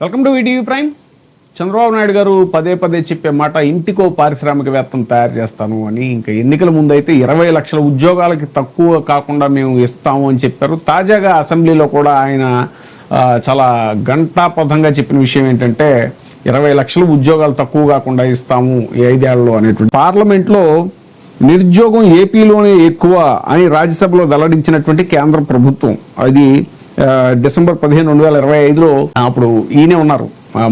Welcome to ETV prime. Chandrababu Naidu గారు పదే పదే చెప్పే మాట ఇంటికో పారిశ్రామికవేత్తను తయారు చేస్తాను అని. ఇంకా ఎన్నికల ముందు అయితే 20 లక్షల ఉద్యోగాలకి తక్కువ కాకుండా మేము ఇస్తాము అని చెప్పారు. తాజాగా అసెంబ్లీలో కూడా ఆయన చాలా ఘంటాపథంగా చెప్పిన విషయం ఏంటంటే 20 లక్షల ఉద్యోగాలు తక్కువ కాకుండా ఇస్తాము ఈ 5 ఏళ్లలో అనేటువంటి. పార్లమెంట్లో నిరుద్యోగం ఏపీలోనే ఎక్కువ అని రాజ్యసభలో వెల్లడించినటువంటి కేంద్ర ప్రభుత్వం, అది డిసెంబర్ 15, 2025లో అప్పుడు ఈయనే ఉన్నారు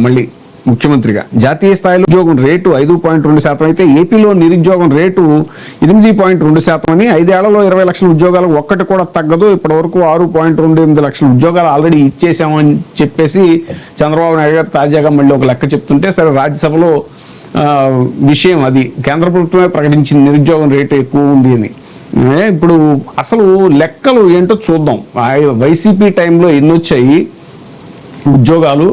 మళ్ళీ ముఖ్యమంత్రిగా. జాతీయ స్థాయిలో ఉద్యోగం రేటు 5.2% అయితే ఏపీలో నిరుద్యోగం రేటు 8.2% అని. 5 ఏళ్లలో 20 లక్షల ఉద్యోగాలకు ఒక్కటి కూడా తగ్గదు. ఇప్పటి వరకు 6.28 లక్షల ఉద్యోగాలు ఆల్రెడీ ఇచ్చేసామని చెప్పేసి చంద్రబాబు నాయుడు గారు తాజాగా మళ్ళీ ఒక లెక్క చెప్తుంటే, సరే రాజ్యసభలో విషయం అది కేంద్ర ప్రభుత్వమే ప్రకటించిన నిరుద్యోగం రేటు ఎక్కువ ఉంది అని. ఇప్పుడు అసలు లెక్కలు ఏంటో చూద్దాం. వైసీపీ టైంలో ఎన్ని వచ్చాయి ఉద్యోగాలు,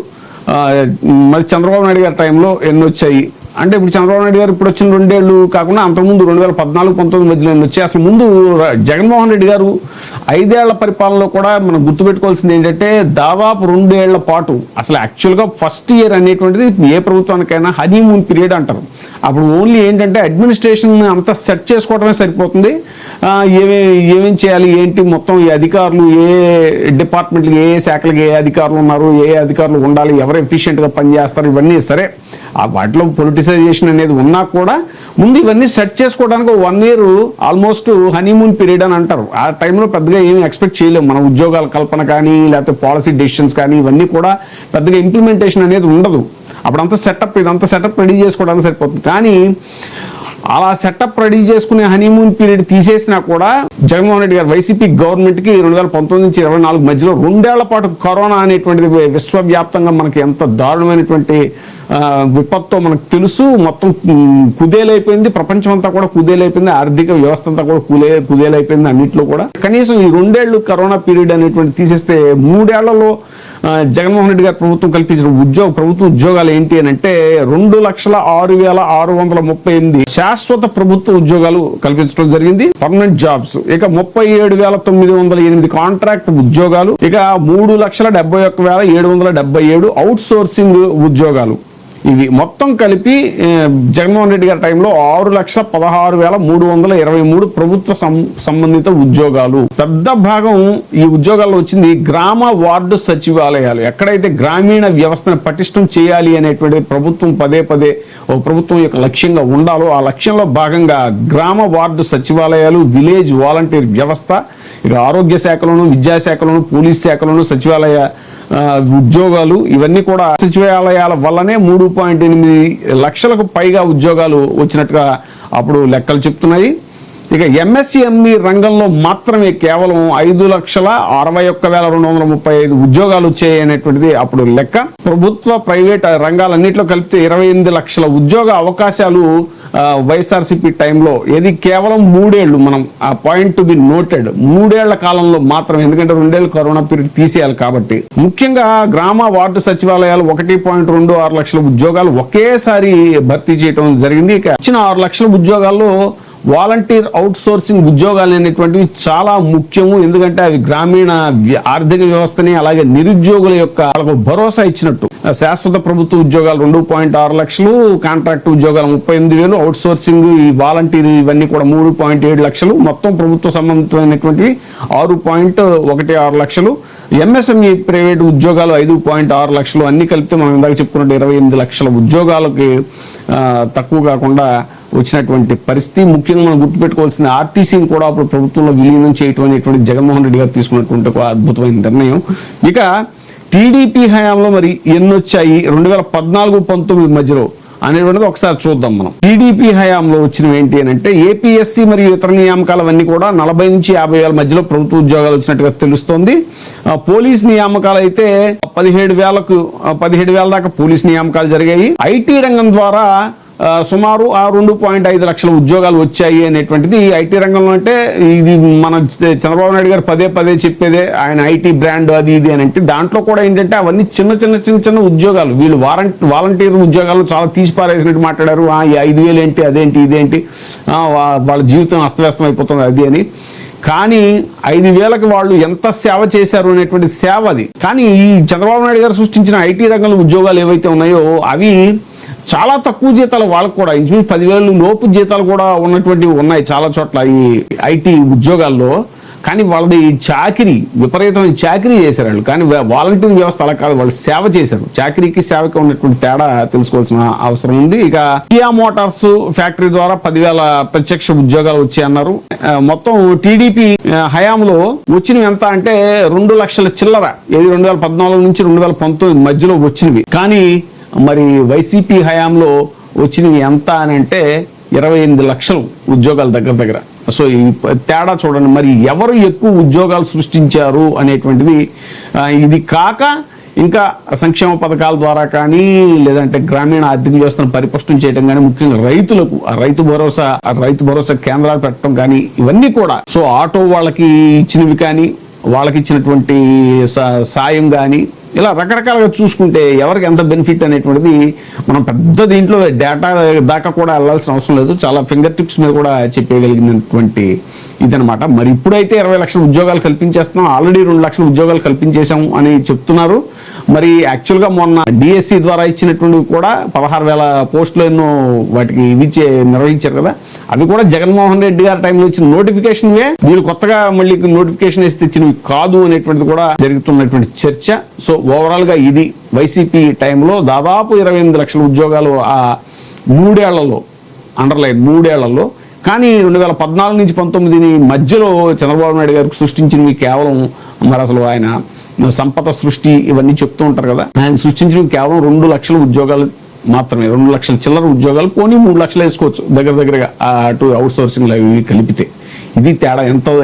మరి చంద్రబాబు నాయుడు గారి టైంలో ఎన్ని వచ్చాయి అంటే, ఇప్పుడు చంద్రబాబు నాయుడు గారు ఇప్పుడు వచ్చిన 2 ఏళ్ళు కాకుండా అంతకుముందు 2014-19 మధ్యలో ఎన్ని వచ్చాయి. అసలు ముందు జగన్మోహన్ రెడ్డి గారు 5 ఏళ్ల పరిపాలనలో కూడా మనం గుర్తుపెట్టుకోవాల్సింది ఏంటంటే, దాదాపు 2 ఏళ్ల పాటు అసలు యాక్చువల్గా ఫస్ట్ ఇయర్ అనేటువంటిది ఏ ప్రభుత్వానికైనా హనీమూన్ పీరియడ్ అంటారు. అప్పుడు ఓన్లీ ఏంటంటే అడ్మినిస్ట్రేషన్ అంతా సెట్ చేసుకోవడమే సరిపోతుంది. ఏమేం చేయాలి ఏంటి మొత్తం ఈ అధికారులు, ఏ డిపార్ట్మెంట్కి ఏ శాఖలకి ఏ అధికారులు ఉన్నారు, ఏ అధికారులు ఉండాలి, ఎవరు ఎఫిషియెంట్గా పనిచేస్తారు, ఇవన్నీ సరే వాటిలో పొలిటిసైజేషన్ అనేది ఉన్నా కూడా ముందు ఇవన్నీ సెట్ చేసుకోవడానికి 1 ఇయర్ ఆల్మోస్ట్ హనీమూన్ పీరియడ్ అని అంటారు. ఆ టైంలో పెద్దగా ఏమి ఎక్స్పెక్ట్ చేయలేము. మన ఉద్యోగాల కల్పన కానీ లేకపోతే పాలసీ డెసిషన్స్ కానీ ఇవన్నీ కూడా పెద్దగా ఇంప్లిమెంటేషన్ అనేది ఉండదు. అప్పుడంతా సెటప్, ఇదంతా సెటప్ రెడీ చేసుకోవడానికి సరిపోతుంది. కానీ అలా సెటప్ రెడీ చేసుకునే హనీమూన్ పీరియడ్ తీసేసినా కూడా జగన్మోహన్ రెడ్డి గారు వైసీపీ గవర్నమెంట్కి 2019-24 మధ్యలో 2 ఏళ్ల పాటు కరోనా అనేటువంటిది విశ్వవ్యాప్తంగా మనకి ఎంత దారుణమైనటువంటి విపత్తో మనకు తెలుసు. మొత్తం కుదేలైపోయింది, ప్రపంచం అంతా కూడా కుదేలైపోయింది, ఆర్థిక వ్యవస్థ అంతా కూడా కుదేలైపోయింది అన్నింటిలో కూడా. కనీసం ఈ 2 ఏళ్ళు కరోనా పీరియడ్ అనేటువంటి తీసేస్తే 3 ఏళ్లలో జగన్మోహన్ రెడ్డి గారు ప్రభుత్వం కల్పించిన ప్రభుత్వ ఉద్యోగాలు ఏంటి అని అంటే 2,06,638 శాశ్వత ప్రభుత్వ ఉద్యోగాలు కల్పించడం జరిగింది, పర్మనెంట్ జాబ్స్. ఇక 37,908 కాంట్రాక్ట్ ఉద్యోగాలు, ఇక 3,71,777 అవుట్ సోర్సింగ్ ఉద్యోగాలు. ఇవి మొత్తం కలిపి జగన్మోహన్ రెడ్డి గారి టైంలో 6,16,323 ప్రభుత్వ సంబంధిత ఉద్యోగాలు. పెద్ద భాగం ఈ ఉద్యోగాల్లో వచ్చింది గ్రామ వార్డు సచివాలయాలు. ఎక్కడైతే గ్రామీణ వ్యవస్థను పటిష్టం చేయాలి అనేటువంటి ప్రభుత్వం పదే ఒక ప్రభుత్వం యొక్క లక్ష్యంగా ఉండాలో ఆ లక్ష్యంలో భాగంగా గ్రామ వార్డు సచివాలయాలు, విలేజ్ వాలంటీర్ వ్యవస్థ, ఇక ఆరోగ్య శాఖలోను, విద్యాశాఖలోను, పోలీస్ శాఖలోను సచివాలయ ఉద్యోగాలు, ఇవన్నీ కూడా సచివాలయాల వల్లనే 3.8 లక్షలకు పైగా ఉద్యోగాలు వచ్చినట్టుగా అప్పుడు లెక్కలు చెప్తున్నాయి. ఇక ఎంఎస్ఎంఈ రంగంలో మాత్రమే కేవలం 5,61,235 ఉద్యోగాలు వచ్చాయి అనేటువంటిది అప్పుడు లెక్క. ప్రభుత్వ ప్రైవేట్ రంగాలన్నింటిలో కలిపితే 28 లక్షల ఉద్యోగ అవకాశాలు వైఎస్ఆర్సీపీ టైంలో. ఇది కేవలం 3 ఏళ్ళు, మనం ఆ పాయింట్ టు బి నోటెడ్, 3 ఏళ్ల కాలంలో మాత్రం, ఎందుకంటే 2 ఏళ్ళు కరోనా పీరియడ్ తీసేయాలి కాబట్టి. ముఖ్యంగా గ్రామ వార్డు సచివాలయాలు 1.26 లక్షల ఉద్యోగాలు ఒకేసారి భర్తీ చేయడం జరిగింది. ఇక ఇచ్చిన 6 లక్షల ఉద్యోగాల్లో వాలంటీర్ అవుట్ సోర్సింగ్ ఉద్యోగాలు అనేటువంటివి చాలా ముఖ్యము. ఎందుకంటే అవి గ్రామీణ ఆర్థిక వ్యవస్థని అలాగే నిరుద్యోగుల యొక్క భరోసా ఇచ్చినట్టు. శాశ్వత ప్రభుత్వ ఉద్యోగాలు 2.6 లక్షలు, కాంట్రాక్ట్ ఉద్యోగాలు 38,000, అవుట్ సోర్సింగ్ ఈ వాలంటీర్ ఇవన్నీ కూడా 3.7 లక్షలు, మొత్తం ప్రభుత్వ సంబంధితమైనటువంటివి 6.16 లక్షలు, ఎంఎస్ఎంఈ ప్రైవేట్ ఉద్యోగాలు 5.6 లక్షలు, అన్ని కలిపితే మనం ఇందాక చెప్పుకున్నట్టు 28 లక్షల ఉద్యోగాలకి తక్కువ కాకుండా వచ్చినటువంటి పరిస్థితి. ముఖ్యంగా మనం గుర్తుపెట్టుకోవాల్సిన ఆర్టీసీని కూడా అప్పుడు ప్రభుత్వంలో విలీనం చేయటం అనేటువంటి జగన్మోహన్ రెడ్డి గారు తీసుకున్నటువంటి ఒక అద్భుతమైన నిర్ణయం. ఇక టీడీపీ హయాంలో మరి ఎన్ని వచ్చాయి 2014-19 మధ్యలో అనేటువంటిది ఒకసారి చూద్దాం మనం. టీడీపీ హయాంలో వచ్చినవి ఏంటి అని అంటే, ఏపీఎస్సీ మరియు ఇతర నియామకాలు అవన్నీ కూడా 40,000-50,000 మధ్యలో ప్రభుత్వ ఉద్యోగాలు వచ్చినట్టుగా తెలుస్తోంది. పోలీస్ నియామకాలు అయితే 17,000 దాకా పోలీస్ నియామకాలు జరిగాయి. ఐటీ రంగం ద్వారా సుమారు 2.5 లక్షల ఉద్యోగాలు వచ్చాయి అనేటువంటిది. ఐటీ రంగంలో అంటే ఇది మన చంద్రబాబు నాయుడు గారు పదే చెప్పేదే, ఆయన ఐటీ బ్రాండ్ అది ఇది అని అంటే, దాంట్లో కూడా ఏంటంటే అవన్నీ చిన్న ఉద్యోగాలు. వీళ్ళు వాలంటీర్ ఉద్యోగాలను చాలా తీసిపారేసినట్టు మాట్లాడారు. ఈ 5,000 ఏంటి, అదేంటి, ఇదేంటి, వాళ్ళ జీవితం అస్తవ్యస్తం అయిపోతుంది అది అని. కానీ 5,000కి వాళ్ళు ఎంత సేవ చేశారు అనేటువంటి సేవ అది. కానీ ఈ చంద్రబాబు నాయుడు గారు సృష్టించిన ఐటీ రంగంలో ఉద్యోగాలు ఏవైతే ఉన్నాయో అవి చాలా తక్కువ జీతాలు, వాళ్ళకు కూడా ఇంచుమించు 10,000 లోపు జీతాలు కూడా ఉన్నటువంటివి ఉన్నాయి చాలా చోట్ల ఈ ఐటీ ఉద్యోగాల్లో. కానీ వాళ్ళది చాకిరీ, విపరీతమైన చాకిరీ చేశారు వాళ్ళు. కానీ వాలంటీర్ వ్యవస్థ అలా కాదు, వాళ్ళు సేవ చేశారు. చాకిరీకి సేవకి ఉన్నటువంటి తేడా తెలుసుకోవాల్సిన అవసరం ఉంది. ఇక కియా మోటార్స్ ఫ్యాక్టరీ ద్వారా 10,000 ప్రత్యక్ష ఉద్యోగాలు వచ్చాయన్నారు. మొత్తం టీడీపీ హయాంలో వచ్చినవి ఎంత అంటే 2 లక్షల చిల్లర, 2014 నుంచి 2019 మధ్యలో వచ్చినవి. కానీ మరి వైసీపీ హయాంలో వచ్చినవి ఎంత అని అంటే 28 లక్షలు ఉద్యోగాలు దగ్గర. సో ఈ తేడా చూడండి. మరి ఎవరు ఎక్కువ ఉద్యోగాలు సృష్టించారు అనేటువంటిది, ఇది కాక ఇంకా సంక్షేమ పథకాల ద్వారా కానీ లేదంటే గ్రామీణ ఆర్థిక వ్యవస్థను పరిపుష్టం చేయడం కానీ, ముఖ్యంగా రైతులకు రైతు భరోసా కేంద్రాలు పెట్టడం కానీ, ఇవన్నీ కూడా. సో ఆటో వాళ్ళకి ఇచ్చినవి కానీ, వాళ్ళకి ఇచ్చినటువంటి సాయం కానీ, ఇలా రకరకాలుగా చూసుకుంటే ఎవరికి ఎంత బెనిఫిట్ అనేటువంటిది మనం పెద్ద దీంట్లో డేటా దాకా కూడా వెళ్ళాల్సిన అవసరం లేదు. చాలా ఫింగర్ టిప్స్ మీద కూడా చెప్పగలిగినటువంటి ఇదనమాట. మరి ఇప్పుడైతే 20 లక్షల ఉద్యోగాలు కల్పించేస్తున్నాం, ఆల్రెడీ 2 లక్షల ఉద్యోగాలు కల్పించేశాం అని చెప్తున్నారు. మరి యాక్చువల్గా మొన్న డిఎస్సి ద్వారా ఇచ్చినటువంటి కూడా 16,000 పోస్టులు ఎన్నో వాటికి నిర్వహించారు కదా, అవి కూడా జగన్మోహన్ రెడ్డి గారి టైంలో ఇచ్చిన నోటిఫికేషన్వే, వీళ్ళు కొత్తగా మళ్ళీ నోటిఫికేషన్ వేసి తెచ్చినవి కాదు అనేటువంటిది కూడా జరుగుతున్నటువంటి చర్చ. సో ఓవరాల్ గా ఇది వైసీపీ టైంలో దాదాపు 28 లక్షల ఉద్యోగాలు ఆ 3 ఏళ్లలో, అండర్లైన్ 3 ఏళ్లలో. కానీ 2014 నుంచి 19 మధ్యలో చంద్రబాబు నాయుడు గారికి సృష్టించినవి కేవలం, మరి అసలు ఆయన సంపద సృష్టి ఇవన్నీ చెప్తూ ఉంటారు కదా, ఆయన సృష్టించినవి కేవలం 2 లక్షల ఉద్యోగాలు మాత్రమే. 2 లక్షల చిల్లర ఉద్యోగాలు, పోనీ 3 లక్షలు వేసుకోవచ్చు దగ్గరగా అటు అవుట్ సోర్సింగ్ అవి కలిపితే. ఇది తేడా,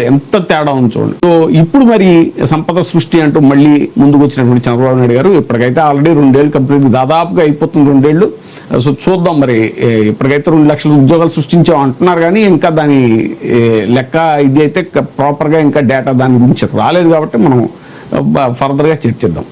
ఎంత తేడా ఉంది చూడండి. సో ఇప్పుడు మరి సంపద సృష్టి అంటూ మళ్ళీ ముందుకు వచ్చినటువంటి చంద్రబాబు నాయుడు గారు ఇప్పటికైతే ఆల్రెడీ 2 ఏళ్ళు కంప్లీట్, దాదాపుగా అయిపోతుంది 2 ఏళ్ళు. సో చూద్దాం, మరి ఇప్పటికైతే 2 లక్షల ఉద్యోగాలు సృష్టించాం అంటున్నారు కానీ ఇంకా దాని లెక్క ఇది అయితే ప్రాపర్గా ఇంకా డేటా దాని గురించి రాలేదు కాబట్టి మనం ఫర్దర్గా చర్చిద్దాం.